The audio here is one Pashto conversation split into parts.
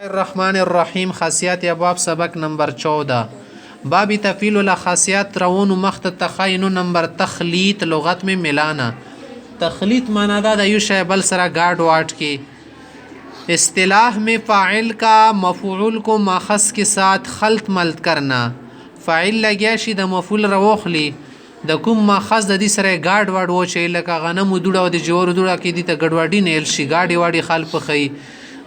الرحمن الرحیم خاصیات ابواب سبق نمبر 14 باب تفیل الخاصیات روون مخت تخاین نمبر تخلیط لغت میں ملانا تخلیط مانا دا یو شی بل سره گاډ واټ کی اصطلاح میں فاعل کا مفعول کو ماخذ کے ساتھ خلط ملط کرنا فاعل لګیا شي د مفعول روخلی د کوم ماخذ د دې سره گاډ واډ و چې لکه غنم دوړه او د جوړ دوړه کې دي ته ګډوډي نه شي گاډي واډي خال په خي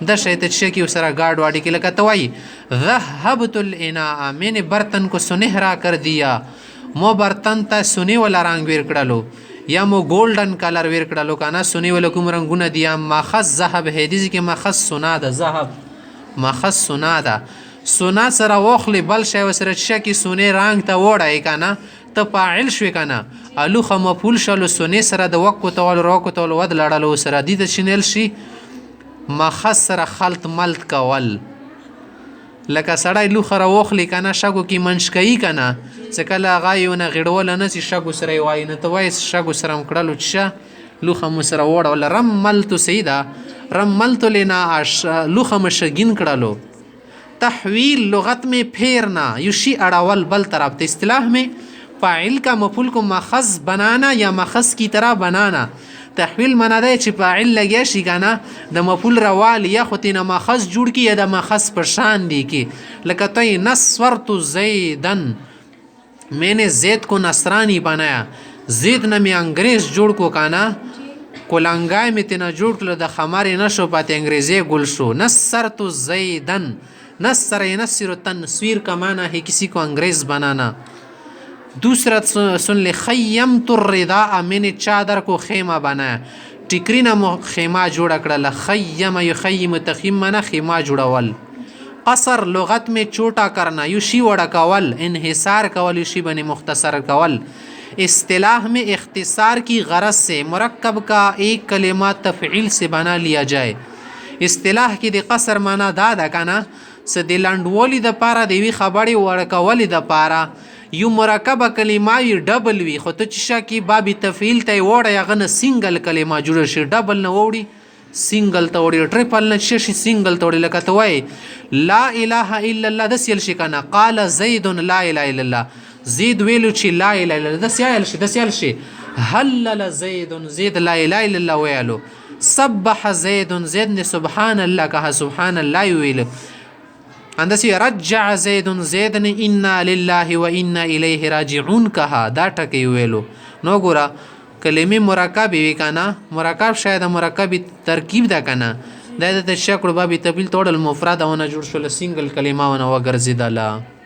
د شیت شکی سره گاډ واډی کې لکه توای ذهبت الاناء میں نے برتن کو سنہرا کر دیا مو برتن ته سنی ولا رنگ ور کړلو یا مو گولډن کلر ور کړلو کنه سنی ولا کوم رنگونه دیا ماخذ ذهب هدیز کې ماخذ سنا ده ذهب ماخذ سنا ده سنا سره وخلی بل شی سره شکی سنی رنگ ته وړای کنه ته فاعل شوی کنه الوخه مفعول شلو سنی سره د وقت تول روکو تول ود لړلو سره د شنل شي ماخذ سره خلط ملط کول لکه سړی لوخه راوخلی کنه شګو کې منشکایي کنه چې کله غایونه غړول نه سي شګو سره وای نه ته وای شګو سره کړلو چې لوخه مو سره وړ ولا رملت سیدا رملت لنا لوخه مشګین کړلو تحویل لغت میں پھیرنا یشی اڑاول بل طرف ته اصطلاح میں فاعل کا مفعول کو ماخذ بنانا یا ماخذ کی طرح بنانا تحویل معنا دی چې فاعل لګیا شي کنه د مفعول روال یا خطینه ماخذ جوړ کی یا د ماخذ پر شان دی کی لکه تو نصرت زیدن میں نے زید کو نصرانی بنایا زید نه می انګریز جوړ کو کنه کولنګای می تنه جوړ کړل د خمار نشو پات انګریزي ګل شو نصرت زیدن نصر ينصر تنصير کا معنی ہے کسی کو انگریز بنانا دوسرا سن لے خیمت الرداء میں نے چادر کو خیمہ بنایا ټیکری نه خیمه جوړ کړل خیم یخیم تخیم معنی خیمه جوړول قصر لغت میں چھوٹا کرنا یوشی وڑا کول انحصار کول یوشی بنی مختصر کول اصطلاح میں اختصار کی غرض سے مرکب کا ایک کلمہ تفعیل سے بنا لیا جائے اصطلاح کی د قصر معنی دا ده کنه س د لندولی د پاره دی وی خبري ورکولی د پاره یو مرکبه کلمه وی ډبل وی خو ته چې کی باب تفعیل ته وړه یغه سنگل کلمه جوړ شي ډبل نه وړي سنگل ته وړي ټریپل نه شي سنگل ته وړي لکه ته وای لا اله الا الله د سیل شي کنه قال زید لا اله الا الله زید ویلو چې لا اله الا الله د سیل شي هلل زید زید لا اله الا الله ویلو سبح زید زید نے سبحان اللہ کہا سبحان اللہ ویل اندسی رجع زید زید نے انا للہ و انا الیہ راجعون کہا دا ٹکی ویلو نو گورا کلمی مرکب وی کنا مرکب شاید مرکب ترکیب دا کنا دا د شکل باب تبیل توڑل مفرد ونه جوړ شول سنگل کلمه ونه وګرځیدله